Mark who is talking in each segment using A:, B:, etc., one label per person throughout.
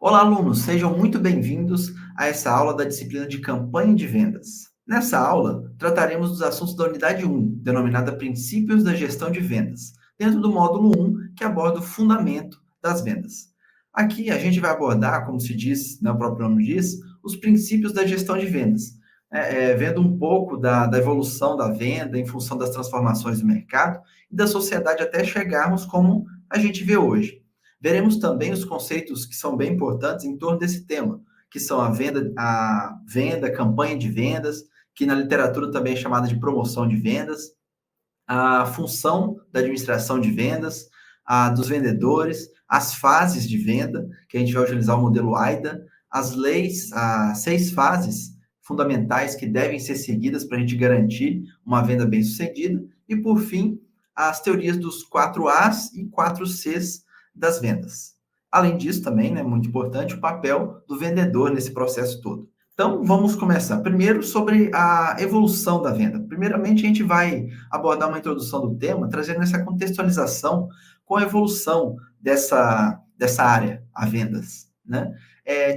A: Olá, alunos, sejam muito bem-vindos a essa aula da disciplina de campanha de vendas. Nessa aula, trataremos dos assuntos da unidade 1, denominada Princípios da Gestão de Vendas, dentro do módulo 1, que aborda o fundamento das vendas. Aqui a gente vai abordar, como se diz, né, o próprio nome diz, os princípios da gestão de vendas, vendo um pouco da evolução da venda em função das transformações do mercado e da sociedade até chegarmos como a gente vê hoje. Veremos também os conceitos que são bem importantes em torno desse tema, que são a venda, campanha de vendas, que na literatura também é chamada de promoção de vendas, a função da administração de vendas, a dos vendedores, as fases de venda, que a gente vai utilizar o modelo AIDA, as leis, as 6 fases fundamentais que devem ser seguidas para a gente garantir uma venda bem-sucedida, e por fim, as teorias dos 4 As e 4 Cs das vendas. Além disso, também, né, muito importante, o papel do vendedor nesse processo todo. Então, vamos começar. Primeiro, sobre a evolução da venda. Primeiramente, a gente vai abordar uma introdução do tema, trazendo essa contextualização com a evolução dessa área, a vendas, né?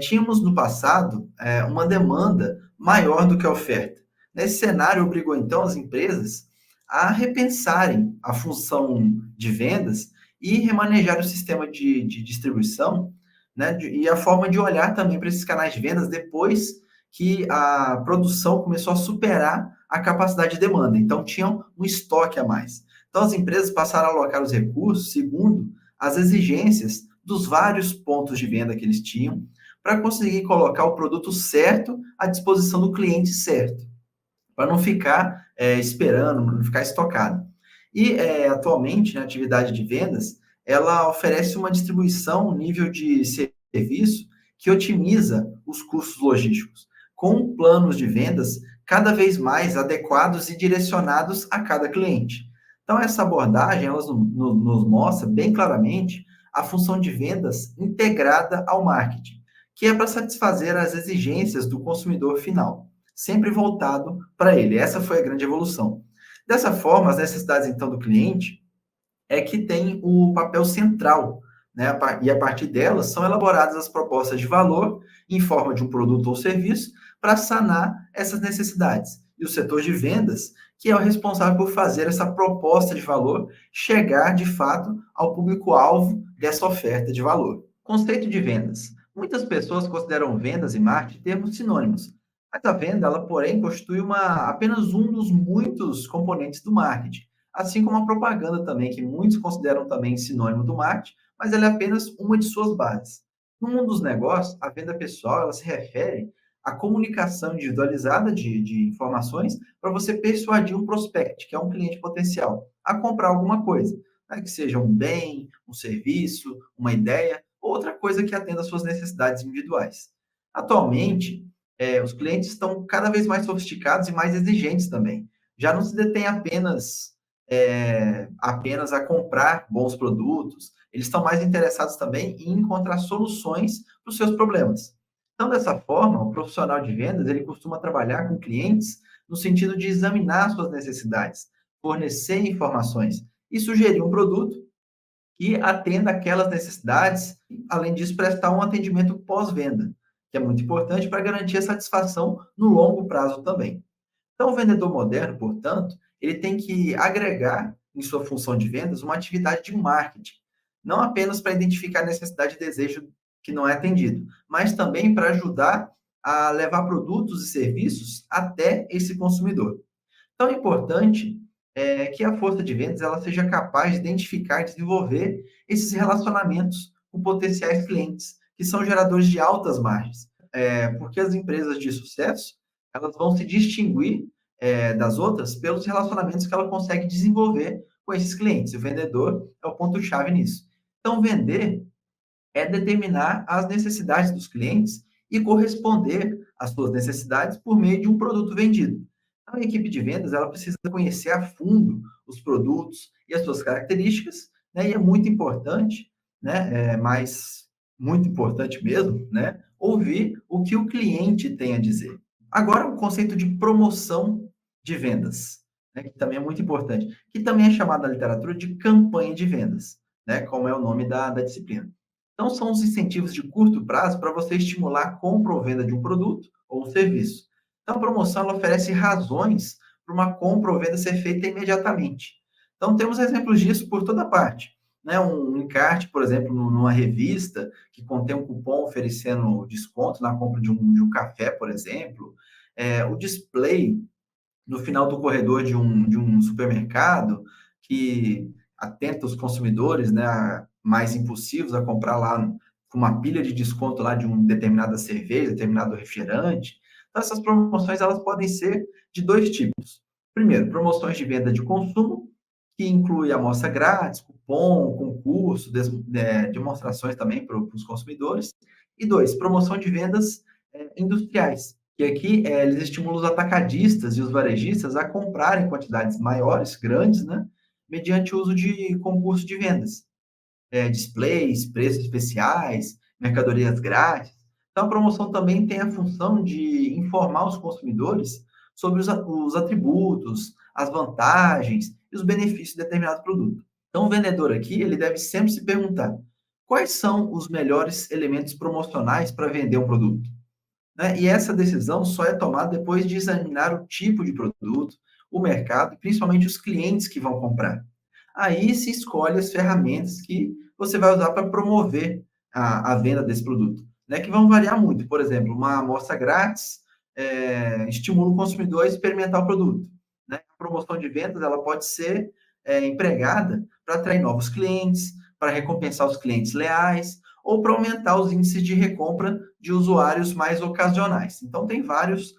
A: Tínhamos no passado uma demanda maior do que a oferta. Nesse cenário, obrigou então as empresas a repensarem a função de vendas e remanejar o sistema de distribuição, né? E a forma de olhar também para esses canais de vendas depois que a produção começou a superar a capacidade de demanda. Então, tinham um estoque a mais. Então, as empresas passaram a alocar os recursos segundo as exigências dos vários pontos de venda que eles tinham, para conseguir colocar o produto certo à disposição do cliente certo, para não ficar esperando, não ficar estocado. E atualmente, na atividade de vendas, ela oferece uma distribuição, um nível de serviço que otimiza os custos logísticos, com planos de vendas cada vez mais adequados e direcionados a cada cliente. Então, essa abordagem ela nos mostra bem claramente a função de vendas integrada ao marketing, que é para satisfazer as exigências do consumidor final, sempre voltado para ele. Essa foi a grande evolução. Dessa forma, as necessidades, então, do cliente é que tem o papel central, né? E a partir delas são elaboradas as propostas de valor em forma de um produto ou serviço para sanar essas necessidades. E o setor de vendas, que é o responsável por fazer essa proposta de valor chegar, de fato, ao público-alvo dessa oferta de valor. Conceito de vendas. Muitas pessoas consideram vendas e marketing termos sinônimos, mas a venda, ela, porém, constitui apenas um dos muitos componentes do marketing, assim como a propaganda também, que muitos consideram também sinônimo do marketing, mas ela é apenas uma de suas bases. No mundo dos negócios, a venda pessoal ela se refere à comunicação individualizada de informações para você persuadir um prospect, que é um cliente potencial, a comprar alguma coisa, né? Que seja um bem, um serviço, uma ideia, ou outra coisa que atenda às suas necessidades individuais. Atualmente, os clientes estão cada vez mais sofisticados e mais exigentes também. Já não se detém apenas a comprar bons produtos, eles estão mais interessados também em encontrar soluções para os seus problemas. Então, dessa forma, o profissional de vendas, ele costuma trabalhar com clientes no sentido de examinar suas necessidades, fornecer informações e sugerir um produto que atenda aquelas necessidades, além disso, prestar um atendimento pós-venda, que é muito importante para garantir a satisfação no longo prazo também. Então, o vendedor moderno, portanto, ele tem que agregar em sua função de vendas uma atividade de marketing, não apenas para identificar a necessidade e desejo que não é atendido, mas também para ajudar a levar produtos e serviços até esse consumidor. Então, é importante que a força de vendas ela seja capaz de identificar e desenvolver esses relacionamentos com potenciais clientes, que são geradores de altas margens. Porque as empresas de sucesso elas vão se distinguir das outras pelos relacionamentos que ela consegue desenvolver com esses clientes. O vendedor é o ponto-chave nisso. Então, vender é determinar as necessidades dos clientes e corresponder às suas necessidades por meio de um produto vendido. Então, a equipe de vendas ela precisa conhecer a fundo os produtos e as suas características, né? E é muito importante, né? Mas muito importante mesmo, né? Ouvir o que o cliente tem a dizer. Agora, o conceito de promoção de vendas, né? Que também é muito importante, que também é chamado na literatura de campanha de vendas, né? Como é o nome da disciplina. Então, são os incentivos de curto prazo para você estimular a compra ou venda de um produto ou um serviço. Então, a promoção ela oferece razões para uma compra ou venda ser feita imediatamente. Então, temos exemplos disso por toda parte. Né? Um encarte, por exemplo, numa revista que contém um cupom oferecendo desconto na compra de um café, por exemplo. O display no final do corredor de um supermercado que atenta os consumidores, né, mais impulsivos a comprar lá com uma pilha de desconto lá de uma determinada cerveja, determinado refrigerante. Então, essas promoções elas podem ser de dois tipos. Primeiro, promoções de venda de consumo, que inclui amostra grátis, cupom, concurso, demonstrações também para os consumidores. E dois, promoção de vendas industriais, que aqui eles estimulam os atacadistas e os varejistas a comprarem quantidades maiores, grandes, né, mediante o uso de concurso de vendas, displays, preços especiais, mercadorias grátis. Então, a promoção também tem a função de informar os consumidores sobre os atributos, as vantagens e os benefícios de determinado produto. Então, o vendedor aqui, ele deve sempre se perguntar quais são os melhores elementos promocionais para vender um produto, né? E essa decisão só é tomada depois de examinar o tipo de produto, o mercado e principalmente os clientes que vão comprar. Aí se escolhe as ferramentas que você vai usar para promover a venda desse produto, né? Que vão variar muito. Por exemplo, uma amostra grátis estimula o consumidor a experimentar o produto, né? A promoção de vendas ela pode ser empregada para atrair novos clientes, para recompensar os clientes leais, ou para aumentar os índices de recompra de usuários mais ocasionais. Então, tem vários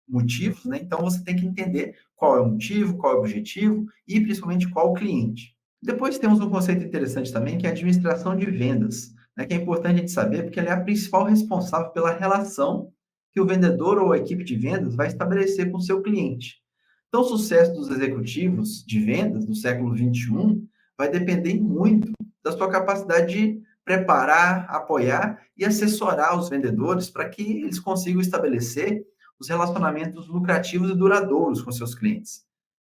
A: motivos, né? Então, você tem que entender qual é o motivo, qual é o objetivo e, principalmente, qual o cliente. Depois, temos um conceito interessante também, que é a administração de vendas, né? Que é importante a gente saber, porque ela é a principal responsável pela relação que o vendedor ou a equipe de vendas vai estabelecer com o seu cliente. Então, o sucesso dos executivos de vendas do século XXI vai depender muito da sua capacidade de preparar, apoiar e assessorar os vendedores para que eles consigam estabelecer os relacionamentos lucrativos e duradouros com seus clientes.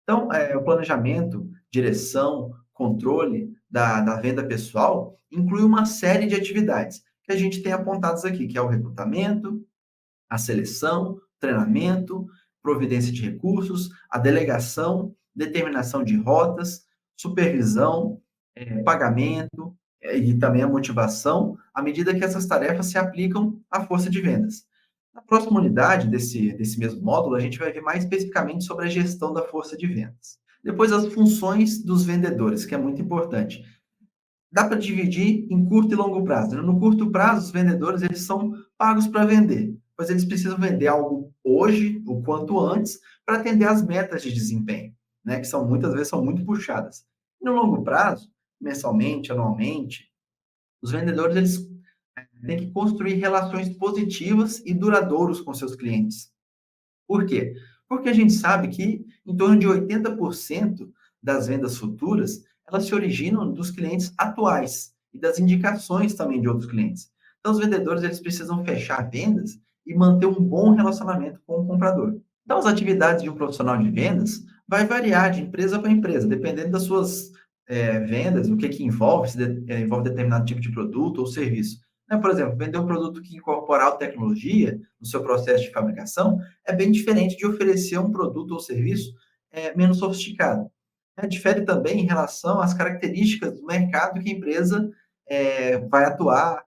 A: Então, o planejamento, direção, controle da venda pessoal inclui uma série de atividades que a gente tem apontadas aqui, que é o recrutamento, a seleção, treinamento, providência de recursos, a delegação, determinação de rotas, supervisão, pagamento e também a motivação, à medida que essas tarefas se aplicam à força de vendas. Na próxima unidade desse mesmo módulo, a gente vai ver mais especificamente sobre a gestão da força de vendas. Depois, as funções dos vendedores, que é muito importante. Dá para dividir em curto e longo prazo, né? No curto prazo, os vendedores eles são pagos para vender, pois eles precisam vender algo hoje, o quanto antes, para atender às metas de desempenho, né? Que são muitas vezes são muito puxadas. No longo prazo, mensalmente, anualmente, os vendedores eles têm que construir relações positivas e duradouras com seus clientes. Por quê? Porque a gente sabe que em torno de 80% das vendas futuras, elas se originam dos clientes atuais e das indicações também de outros clientes. Então, os vendedores eles precisam fechar vendas e manter um bom relacionamento com o comprador. Então, as atividades de um profissional de vendas vai variar de empresa para empresa, dependendo das suas vendas, o que envolve, se envolve determinado tipo de produto ou serviço. Né? Por exemplo, vender um produto que incorpora alta tecnologia no seu processo de fabricação é bem diferente de oferecer um produto ou serviço menos sofisticado. Difere também em relação às características do mercado que a empresa vai atuar,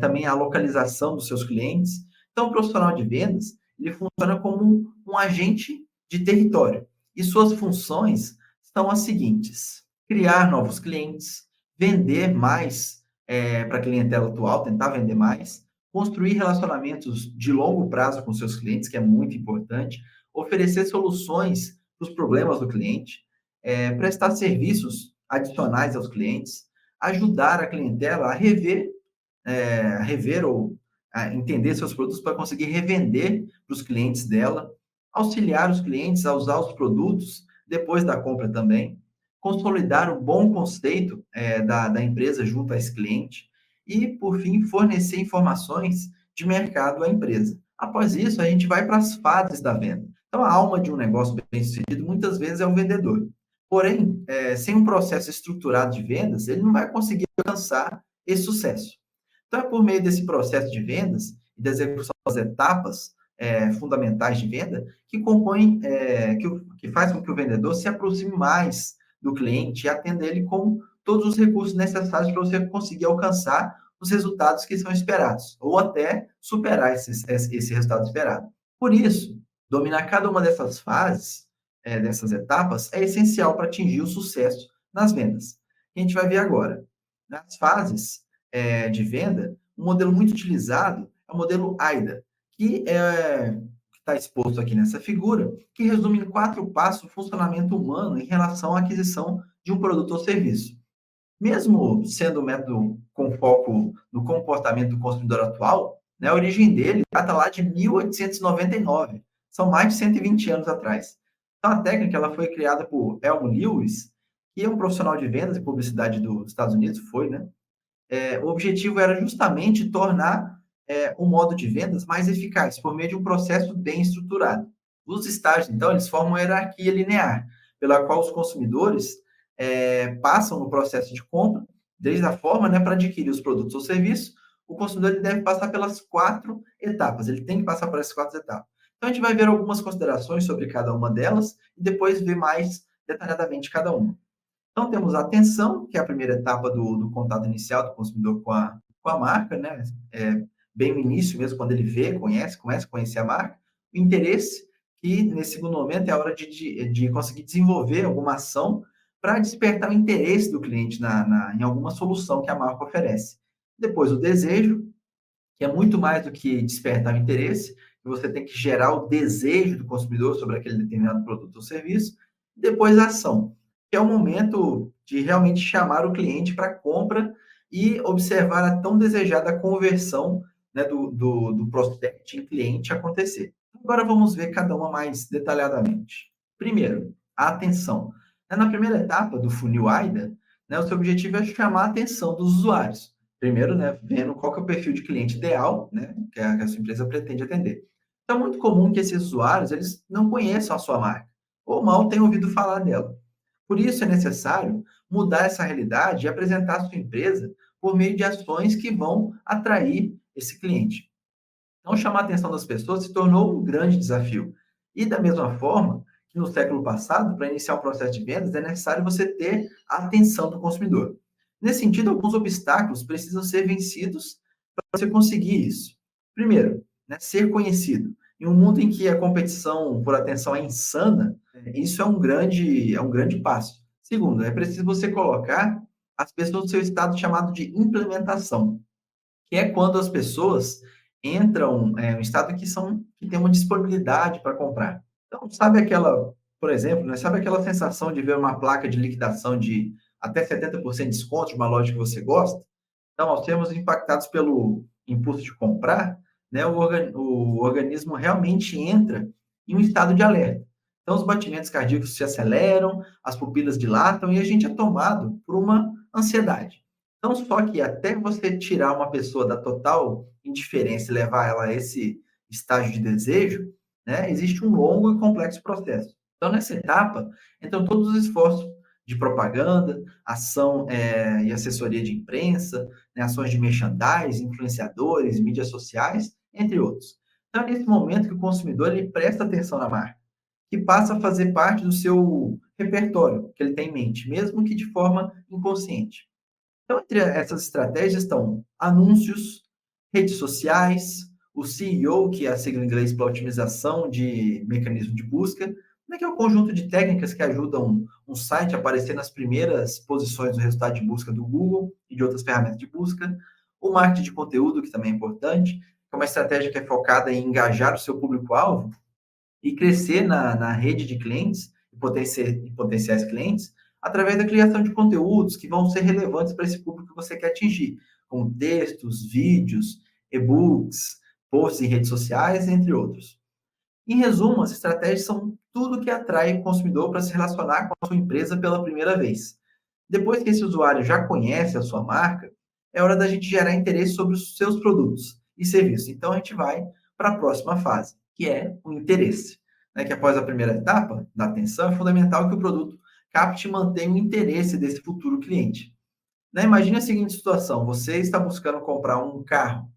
A: também a localização dos seus clientes. Então, o profissional de vendas ele funciona como um agente de território. E suas funções são as seguintes: criar novos clientes, vender mais para a clientela atual, tentar vender mais, construir relacionamentos de longo prazo com seus clientes, que é muito importante, oferecer soluções para os problemas do cliente, prestar serviços adicionais aos clientes, ajudar a clientela a rever ou a entender seus produtos para conseguir revender para os clientes dela, auxiliar os clientes a usar os produtos depois da compra também, consolidar um bom conceito da empresa junto a esse cliente e, por fim, fornecer informações de mercado à empresa. Após isso, a gente vai para as fases da venda. Então, a alma de um negócio bem-sucedido muitas vezes é o vendedor. Porém, sem um processo estruturado de vendas, ele não vai conseguir alcançar esse sucesso. Então, é por meio desse processo de vendas e da execução das etapas fundamentais de venda que compõem, que faz com que o vendedor se aproxime mais do cliente e atenda ele com todos os recursos necessários para você conseguir alcançar os resultados que são esperados, ou até superar esse resultado esperado. Por isso, dominar cada uma dessas fases, dessas etapas, é essencial para atingir o sucesso nas vendas. A gente vai ver agora. Nas fases de venda, um modelo muito utilizado é o modelo AIDA, que está exposto aqui nessa figura, que resume em 4 passos o funcionamento humano em relação à aquisição de um produto ou serviço. Mesmo sendo um método com foco no comportamento do consumidor atual, né, a origem dele data lá de 1899, são mais de 120 anos atrás. Então, a técnica ela foi criada por Elmo Lewis, que é um profissional de vendas e publicidade dos Estados Unidos, né? O objetivo era justamente tornar o modo de vendas mais eficaz, por meio de um processo bem estruturado. Os estágios, então, eles formam uma hierarquia linear, pela qual os consumidores passam no processo de compra, desde a forma, né, para adquirir os produtos ou serviços, o consumidor ele deve passar pelas 4 etapas, ele tem que passar por essas 4 etapas. Então, a gente vai ver algumas considerações sobre cada uma delas e depois ver mais detalhadamente cada uma. Então, temos a atenção, que é a primeira etapa do contato inicial do consumidor com a marca, né? Bem no início mesmo, quando ele vê, começa a conhecer a marca. O interesse, que nesse segundo momento é a hora de conseguir desenvolver alguma ação para despertar o interesse do cliente em alguma solução que a marca oferece. Depois, o desejo, que é muito mais do que despertar o interesse, você tem que gerar o desejo do consumidor sobre aquele determinado produto ou serviço. Depois, a ação, que é o momento de realmente chamar o cliente para compra e observar a tão desejada conversão, né, do prospect em cliente acontecer. Agora vamos ver cada uma mais detalhadamente. Primeiro, a atenção. Na primeira etapa do funil AIDA, né, o seu objetivo é chamar a atenção dos usuários. Primeiro, né, vendo qual que é o perfil de cliente ideal, né, que a sua empresa pretende atender. Então, é muito comum que esses usuários eles não conheçam a sua marca ou mal tenham ouvido falar dela. Por isso, é necessário mudar essa realidade e apresentar a sua empresa por meio de ações que vão atrair esse cliente. Então, chamar a atenção das pessoas se tornou um grande desafio. E da mesma forma que no século passado, para iniciar o processo de vendas, é necessário você ter a atenção do consumidor. Nesse sentido, alguns obstáculos precisam ser vencidos para você conseguir isso. Primeiro, né, ser conhecido. Em um mundo em que a competição por atenção é insana, isso é um grande passo. Segundo, é preciso você colocar as pessoas no seu estado chamado de implementação, que é quando as pessoas entram em um estado que tem uma disponibilidade para comprar. Então, sabe aquela, por exemplo, né, sabe aquela sensação de ver uma placa de liquidação de até 70% de desconto de uma loja que você gosta? Então, ao sermos impactados pelo impulso de comprar, né, o organismo realmente entra em um estado de alerta. Então, os batimentos cardíacos se aceleram, as pupilas dilatam e a gente é tomado por uma ansiedade. Então, só que até você tirar uma pessoa da total indiferença e levar ela a esse estágio de desejo, né, existe um longo e complexo processo. Então, nessa etapa, entram todos os esforços de propaganda, ação e assessoria de imprensa, né, ações de merchandising, influenciadores, mídias sociais, entre outros. Então, é nesse momento que o consumidor ele presta atenção na marca, que passa a fazer parte do seu repertório que ele tem em mente, mesmo que de forma inconsciente. Então, entre essas estratégias estão anúncios, redes sociais, o SEO, que é a sigla em inglês para otimização de mecanismo de busca, né, que é o conjunto de técnicas que ajudam um site a aparecer nas primeiras posições do resultado de busca do Google e de outras ferramentas de busca. O marketing de conteúdo, que também é importante, que é uma estratégia que é focada em engajar o seu público-alvo e crescer na rede de clientes e potenciais clientes através da criação de conteúdos que vão ser relevantes para esse público que você quer atingir, como textos, vídeos, e-books, posts em redes sociais, entre outros. Em resumo, as estratégias são tudo que atrai o consumidor para se relacionar com a sua empresa pela primeira vez. Depois que esse usuário já conhece a sua marca, é hora da gente gerar interesse sobre os seus produtos e serviços. Então, a gente vai para a próxima fase, que é o interesse. Né? Que após a primeira etapa da atenção, é fundamental que o produto capte e mantenha o interesse desse futuro cliente. Né? Imagine a seguinte situação: você está buscando comprar um carro.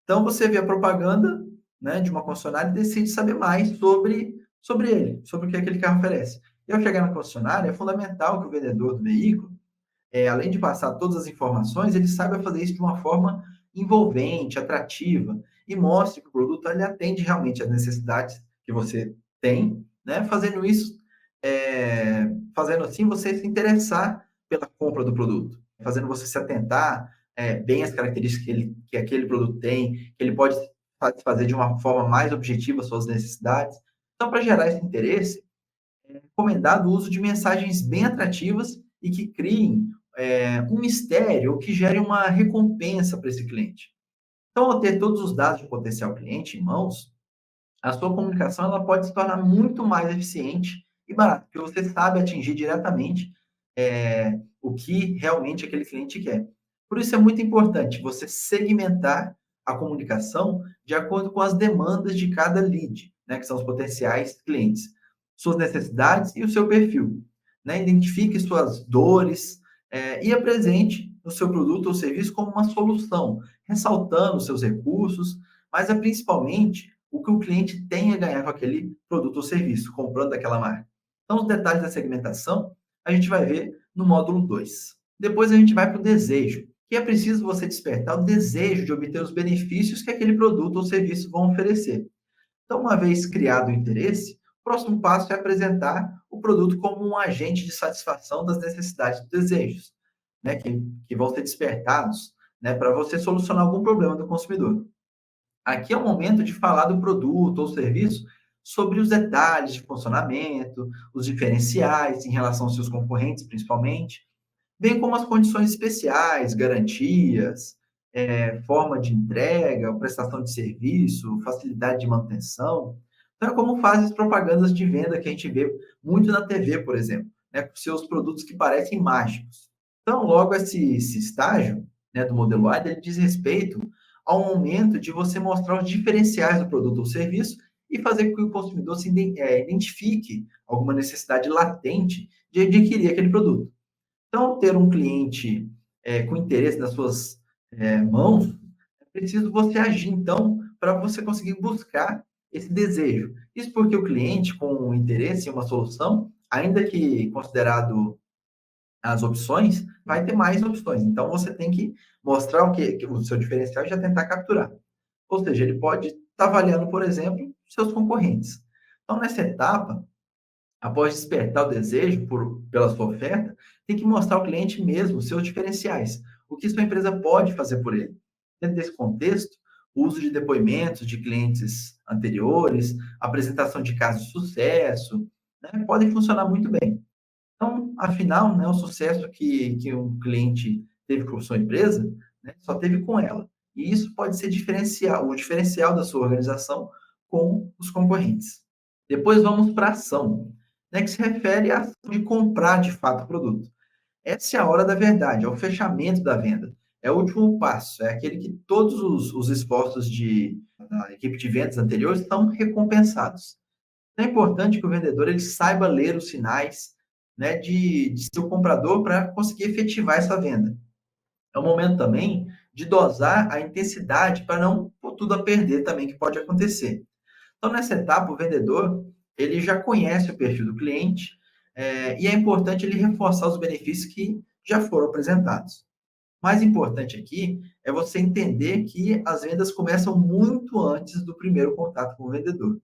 A: Então, você vê a propaganda, né, de uma concessionária e decide saber mais sobre ele, sobre o que aquele carro oferece. E ao chegar na concessionária, é fundamental que o vendedor do veículo, além de passar todas as informações, ele saiba fazer isso de uma forma envolvente, atrativa, e mostre que o produto ele atende realmente às necessidades que você tem, né? Fazendo assim você se interessar pela compra do produto, fazendo você se atentar bem às características que aquele produto tem, que ele pode fazer de uma forma mais objetiva suas necessidades. Então, para gerar esse interesse, recomendado o uso de mensagens bem atrativas e que criem um mistério ou que gerem uma recompensa para esse cliente. Então, ao ter todos os dados de potencial cliente em mãos, a sua comunicação ela pode se tornar muito mais eficiente e barata, porque você sabe atingir diretamente o que realmente aquele cliente quer. Por isso é muito importante você segmentar a comunicação de acordo com as demandas de cada lead, né, que são os potenciais clientes, suas necessidades e o seu perfil. Né? Identifique suas dores e apresente o seu produto ou serviço como uma solução, ressaltando seus recursos, mas principalmente o que o cliente tem a ganhar com aquele produto ou serviço, comprando daquela marca. Então, os detalhes da segmentação a gente vai ver no módulo 2. Depois a gente vai para o desejo, que é preciso você despertar o desejo de obter os benefícios que aquele produto ou serviço vão oferecer. Então, uma vez criado o interesse, o próximo passo é apresentar o produto como um agente de satisfação das necessidades e desejos, né, que vão ser despertados, né, para você solucionar algum problema do consumidor. Aqui é o momento de falar do produto ou serviço sobre os detalhes de funcionamento, os diferenciais em relação aos seus concorrentes, principalmente, bem como as condições especiais, garantias, forma de entrega, prestação de serviço, facilidade de manutenção. Então, é como fazem as propagandas de venda que a gente vê muito na TV, por exemplo, né, com seus produtos que parecem mágicos. Então, logo esse estágio, né, do modelo AIDA, ele diz respeito ao momento de você mostrar os diferenciais do produto ou serviço e fazer com que o consumidor identifique alguma necessidade latente de adquirir aquele produto. Então, ter um cliente com interesse nas suas mãos, é preciso você agir, então, para você conseguir buscar esse desejo. Isso porque o cliente com interesse em uma solução, ainda que considerado as opções, vai ter mais opções. Então, você tem que mostrar que o seu diferencial e já tentar capturar. Ou seja, ele pode estar avaliando, por exemplo, seus concorrentes. Então, nessa etapa, após despertar o desejo pela sua oferta, tem que mostrar ao cliente mesmo seus diferenciais, o que sua empresa pode fazer por ele. Dentro desse contexto, o uso de depoimentos de clientes anteriores, apresentação de casos de sucesso, né, podem funcionar muito bem. Então, afinal, né, o sucesso que um cliente teve com a sua empresa, né, só teve com ela. E isso pode ser o diferencial da sua organização com os concorrentes. Depois vamos para a ação, né, que se refere à ação de comprar de fato o produto. Essa é a hora da verdade, é o fechamento da venda. É o último passo, é aquele que todos os esforços da equipe de vendas anteriores estão recompensados. É importante que o vendedor ele saiba ler os sinais, né, de seu comprador para conseguir efetivar essa venda. É o momento também de dosar a intensidade para não pôr tudo a perder também, que pode acontecer. Então, nessa etapa, o vendedor ele já conhece o perfil do cliente e é importante ele reforçar os benefícios que já foram apresentados. Mais importante aqui é você entender que as vendas começam muito antes do primeiro contato com o vendedor.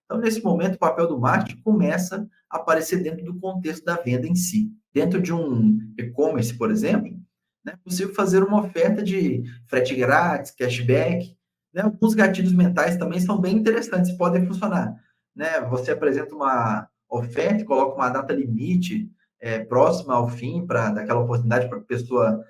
A: Então, nesse momento, o papel do marketing começa a aparecer dentro do contexto da venda em si. Dentro de um e-commerce, por exemplo, né, é possível fazer uma oferta de frete grátis, cashback. Né? Alguns gatilhos mentais também são bem interessantes, podem funcionar. Né? Você apresenta uma oferta e coloca uma data limite próxima ao fim para dar aquela oportunidade para a pessoa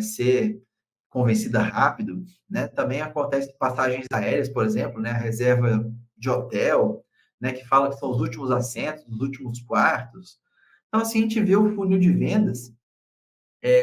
A: ser convencida rápido. Né? Também acontece passagens aéreas, por exemplo, né? A reserva de hotel, né, que fala que são os últimos assentos, os últimos quartos. Então, assim, a gente vê o funil de vendas,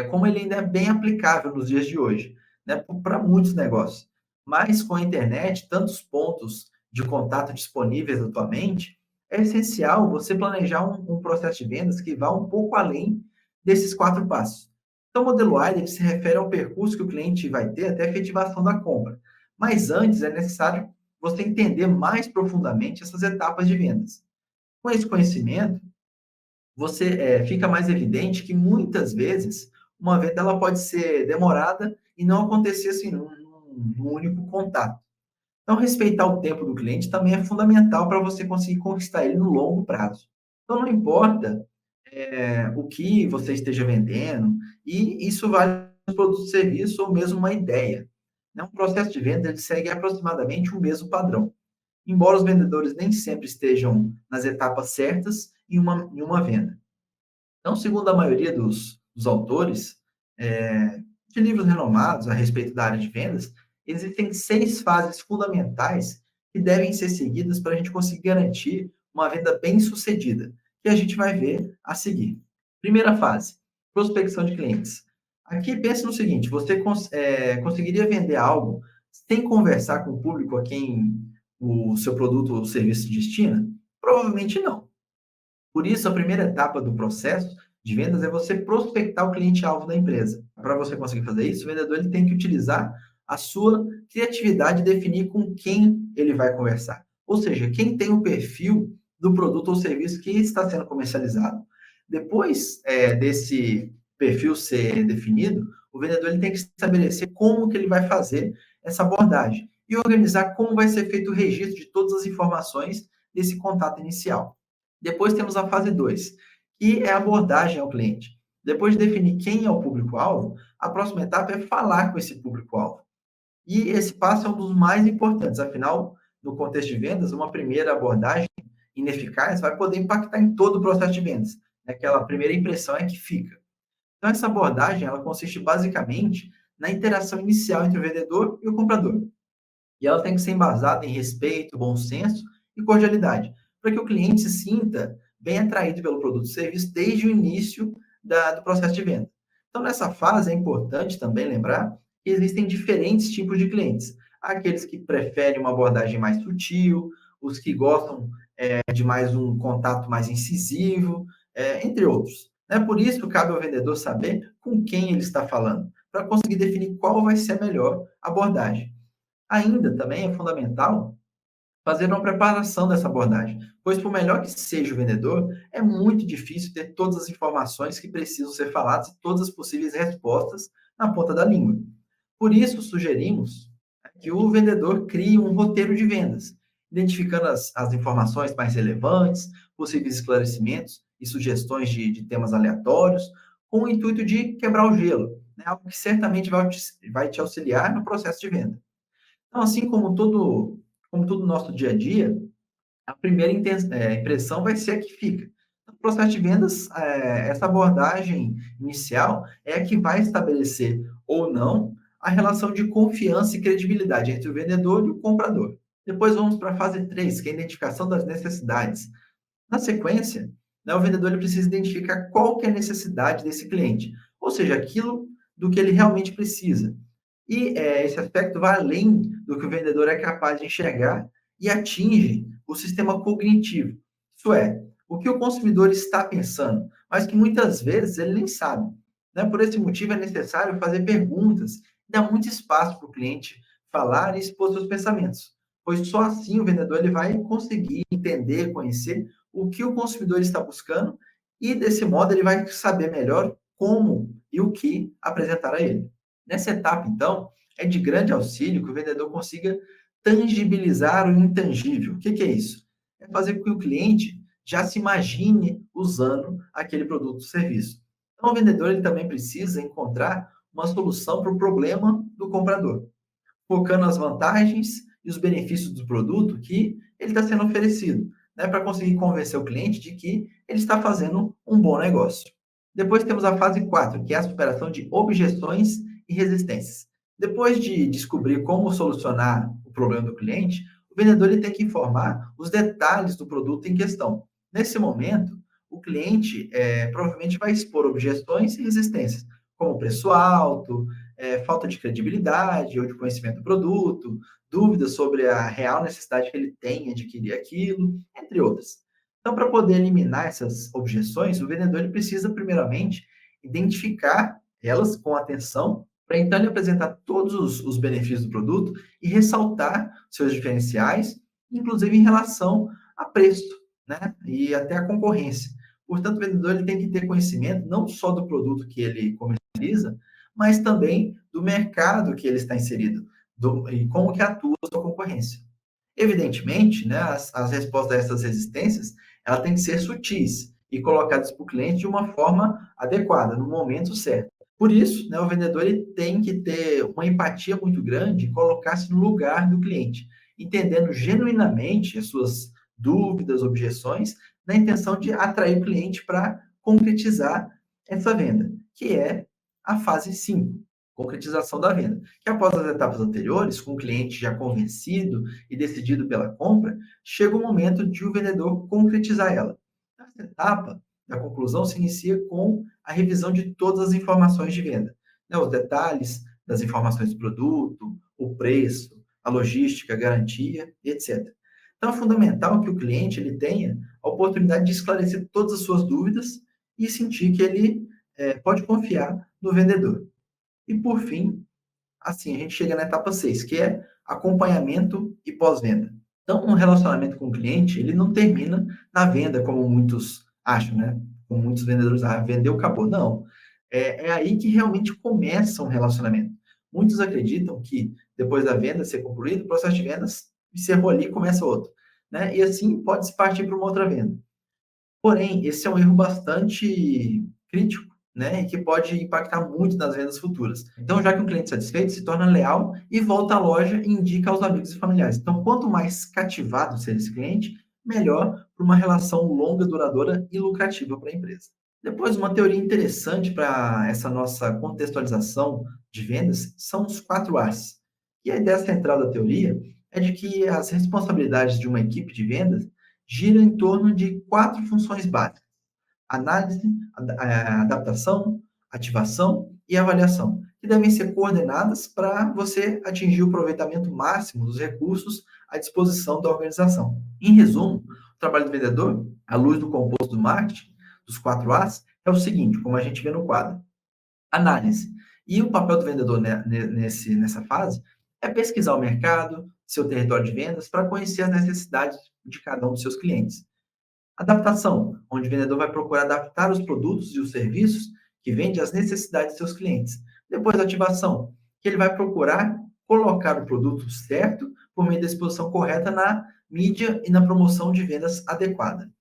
A: como ele ainda é bem aplicável nos dias de hoje, né, para muitos negócios. Mas com a internet, tantos pontos de contato disponíveis atualmente, é essencial você planejar um processo de vendas que vá um pouco além desses 4 passos. Então, o modelo AIDA ele se refere ao percurso que o cliente vai ter até a efetivação da compra. Mas antes é necessário você entender mais profundamente essas etapas de vendas. Com esse conhecimento, você fica mais evidente que muitas vezes uma venda ela pode ser demorada e não acontecer assim num único contato. Então, respeitar o tempo do cliente também é fundamental para você conseguir conquistar ele no longo prazo. Então, não importa o que você esteja vendendo, e isso vale para produto, serviço ou mesmo uma ideia. Né? Um processo de venda ele segue aproximadamente o mesmo padrão, embora os vendedores nem sempre estejam nas etapas certas em uma venda. Então, segundo a maioria dos autores de livros renomados a respeito da área de vendas, existem 6 fases fundamentais que devem ser seguidas para a gente conseguir garantir uma venda bem-sucedida, que a gente vai ver a seguir. Primeira fase, prospecção de clientes. Aqui pense no seguinte, você conseguiria vender algo sem conversar com o público a quem o seu produto ou serviço se destina? Provavelmente não. Por isso, a primeira etapa do processo de vendas é você prospectar o cliente-alvo da empresa. Para você conseguir fazer isso, o vendedor ele tem que utilizar a sua criatividade e definir com quem ele vai conversar. Ou seja, quem tem o perfil do produto ou serviço que está sendo comercializado. Depois desse perfil ser definido, o vendedor ele tem que estabelecer como que ele vai fazer essa abordagem e organizar como vai ser feito o registro de todas as informações desse contato inicial. Depois temos a fase 2, que é a abordagem ao cliente. Depois de definir quem é o público-alvo, a próxima etapa é falar com esse público-alvo. E esse passo é um dos mais importantes, afinal, no contexto de vendas, uma primeira abordagem ineficaz vai poder impactar em todo o processo de vendas. Aquela primeira impressão é que fica. Então, essa abordagem ela consiste basicamente na interação inicial entre o vendedor e o comprador. E ela tem que ser embasada em respeito, bom senso e cordialidade, para que o cliente se sinta bem atraído pelo produto e serviço desde o início do processo de venda. Então, nessa fase, é importante também lembrar que existem diferentes tipos de clientes. Há aqueles que preferem uma abordagem mais sutil, os que gostam de mais um contato mais incisivo, entre outros. Né? Por isso, cabe ao vendedor saber com quem ele está falando, para conseguir definir qual vai ser a melhor abordagem. Ainda também é fundamental fazer uma preparação dessa abordagem, pois por melhor que seja o vendedor, é muito difícil ter todas as informações que precisam ser faladas e todas as possíveis respostas na ponta da língua. Por isso, sugerimos que o vendedor crie um roteiro de vendas, identificando as informações mais relevantes, possíveis esclarecimentos e sugestões de temas aleatórios, com o intuito de quebrar o gelo, né? Algo que certamente vai te auxiliar no processo de venda. Então, assim como todo o nosso dia a dia, a primeira impressão vai ser a que fica. No processo de vendas, essa abordagem inicial é a que vai estabelecer ou não a relação de confiança e credibilidade entre o vendedor e o comprador. Depois vamos para a fase 3, que é a identificação das necessidades. Na sequência, né, o vendedor ele precisa identificar qual que é a necessidade desse cliente, ou seja, aquilo do que ele realmente precisa. E esse aspecto vai além do que o vendedor é capaz de enxergar e atinge o sistema cognitivo. Isso é, o que o consumidor está pensando, mas que muitas vezes ele nem sabe. Né? Por esse motivo, é necessário fazer perguntas e dar muito espaço para o cliente falar e expor seus pensamentos, pois só assim o vendedor ele vai conseguir entender, conhecer o que o consumidor está buscando e, desse modo, ele vai saber melhor como e o que apresentar a ele. Nessa etapa, então, é de grande auxílio que o vendedor consiga tangibilizar o intangível. O que é isso? É fazer com que o cliente já se imagine usando aquele produto ou serviço. Então, o vendedor ele também precisa encontrar uma solução para o problema do comprador, focando as vantagens e os benefícios do produto que ele está sendo oferecido, né, para conseguir convencer o cliente de que ele está fazendo um bom negócio. Depois temos a fase 4, que é a superação de objeções e resistências. Depois de descobrir como solucionar o problema do cliente, o vendedor ele tem que informar os detalhes do produto em questão. Nesse momento, o cliente provavelmente vai expor objeções e resistências, como preço alto, falta de credibilidade ou de conhecimento do produto, dúvidas sobre a real necessidade que ele tem em adquirir aquilo, entre outras. Então, para poder eliminar essas objeções, o vendedor ele precisa, primeiramente, identificar elas com atenção, para então ele apresentar todos os benefícios do produto e ressaltar seus diferenciais, inclusive em relação a preço, né? E até a concorrência. Portanto, o vendedor ele tem que ter conhecimento não só do produto que ele comercializa, mas também do mercado que ele está inserido, e como que atua a sua concorrência. Evidentemente, né, as respostas a essas resistências, ela tem que ser sutis e colocadas para o cliente de uma forma adequada, no momento certo. Por isso, né, o vendedor ele tem que ter uma empatia muito grande e colocar-se no lugar do cliente, entendendo genuinamente as suas dúvidas, objeções, na intenção de atrair o cliente para concretizar essa venda, que é a fase 5, concretização da venda. Que após as etapas anteriores, com o cliente já convencido e decidido pela compra, chega o momento de o vendedor concretizar ela. Nessa etapa, a conclusão se inicia com a revisão de todas as informações de venda, né? Os detalhes das informações do produto, o preço, a logística, a garantia, etc. Então, é fundamental que o cliente ele tenha a oportunidade de esclarecer todas as suas dúvidas e sentir que ele pode confiar no vendedor. E, por fim, assim, a gente chega na etapa 6, que é acompanhamento e pós-venda. Então, um relacionamento com o cliente, ele não termina na venda, como muitos acham, né? Como muitos vendedores, vendeu, acabou. Não. É aí que realmente começa um relacionamento. Muitos acreditam que depois da venda ser concluído, o processo de vendas encerrou ali e começa outro, né? E assim pode-se partir para uma outra venda. Porém, esse é um erro bastante crítico, né, e que pode impactar muito nas vendas futuras. Então, já que um cliente satisfeito se torna leal e volta à loja e indica aos amigos e familiares. Então, quanto mais cativado ser esse cliente, melhor para uma relação longa, duradoura e lucrativa para a empresa. Depois, uma teoria interessante para essa nossa contextualização de vendas são os 4 As. E a ideia central da teoria é de que as responsabilidades de uma equipe de vendas giram em torno de 4 funções básicas: análise, adaptação, ativação e avaliação, que devem ser coordenadas para você atingir o aproveitamento máximo dos recursos à disposição da organização. Em resumo, o trabalho do vendedor, à luz do composto do marketing, dos 4 As, é o seguinte, como a gente vê no quadro: análise. E o papel do vendedor nessa fase é pesquisar o mercado, seu território de vendas, para conhecer as necessidades de cada um dos seus clientes. Adaptação, onde o vendedor vai procurar adaptar os produtos e os serviços que vende às necessidades de seus clientes. Depois, ativação, que ele vai procurar colocar o produto certo por meio da exposição correta na mídia e na promoção de vendas adequada.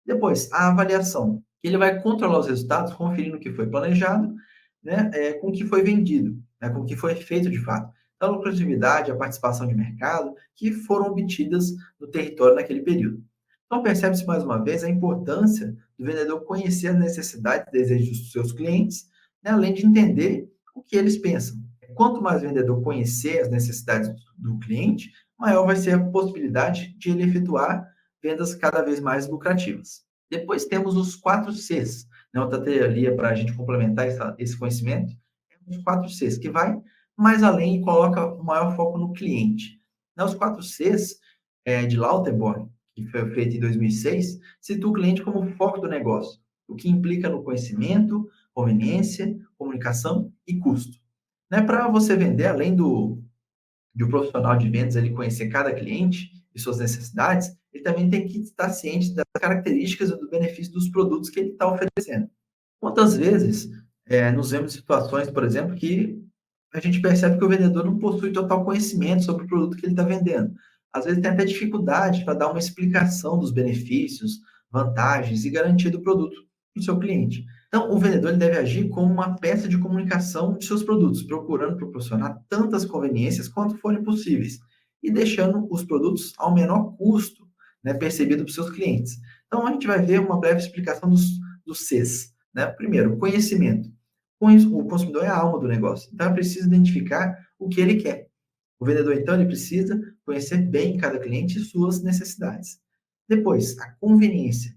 A: Depois, a avaliação, que ele vai controlar os resultados, conferindo o que foi planejado, né, com o que foi vendido, né, com o que foi feito de fato. Então, a lucratividade, a participação de mercado, que foram obtidas no território naquele período. Então, percebe-se mais uma vez a importância do vendedor conhecer as necessidades e desejos dos seus clientes, né, além de entender o que eles pensam. Quanto mais o vendedor conhecer as necessidades do cliente, maior vai ser a possibilidade de ele efetuar vendas cada vez mais lucrativas. Depois temos os 4 Cs, né, outra teoria para a gente complementar esse conhecimento, é os 4 Cs, que vai mais além e coloca o maior foco no cliente. Né, os 4 Cs de Lauterborn, que foi feito em 2006, situa o cliente como o foco do negócio, o que implica no conhecimento, conveniência, comunicação e custo. Né, para você vender, além de um profissional de vendas ele conhecer cada cliente e suas necessidades, ele também tem que estar ciente das características e do benefício dos produtos que ele está oferecendo. Quantas vezes nos vemos em situações, por exemplo, que a gente percebe que o vendedor não possui total conhecimento sobre o produto que ele está vendendo. Às vezes tem até dificuldade para dar uma explicação dos benefícios, vantagens e garantia do produto para o seu cliente. Então, o vendedor ele deve agir como uma peça de comunicação de seus produtos, procurando proporcionar tantas conveniências quanto forem possíveis e deixando os produtos ao menor custo, né, percebido para os seus clientes. Então, a gente vai ver uma breve explicação dos Cs. Né? Primeiro, conhecimento. O consumidor é a alma do negócio, então é preciso identificar o que ele quer. O vendedor, então, ele precisa conhecer bem cada cliente e suas necessidades. Depois, a conveniência,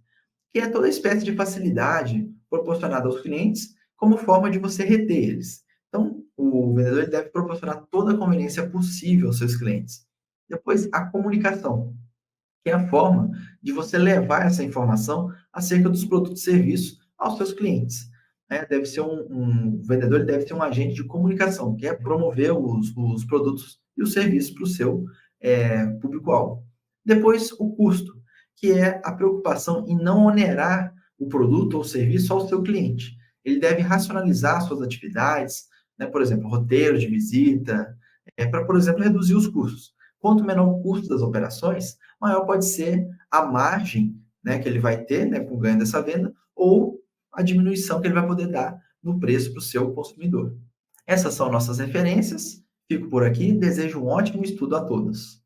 A: que é toda espécie de facilidade proporcionada aos clientes como forma de você reter eles. Então, o vendedor ele deve proporcionar toda a conveniência possível aos seus clientes. Depois, a comunicação, que é a forma de você levar essa informação acerca dos produtos e serviços aos seus clientes. né, deve ser um vendedor, ele deve ser um agente de comunicação, que é promover os produtos e os serviços para o seu público-alvo. Depois, o custo, que é a preocupação em não onerar o produto ou serviço ao seu cliente. Ele deve racionalizar suas atividades, né, por exemplo, roteiro de visita, para, por exemplo, reduzir os custos. Quanto menor o custo das operações, maior pode ser a margem, né, que ele vai ter, né, com o ganho dessa venda, ou a diminuição que ele vai poder dar no preço para o seu consumidor. Essas são nossas referências. Fico por aqui. Desejo um ótimo estudo a todos.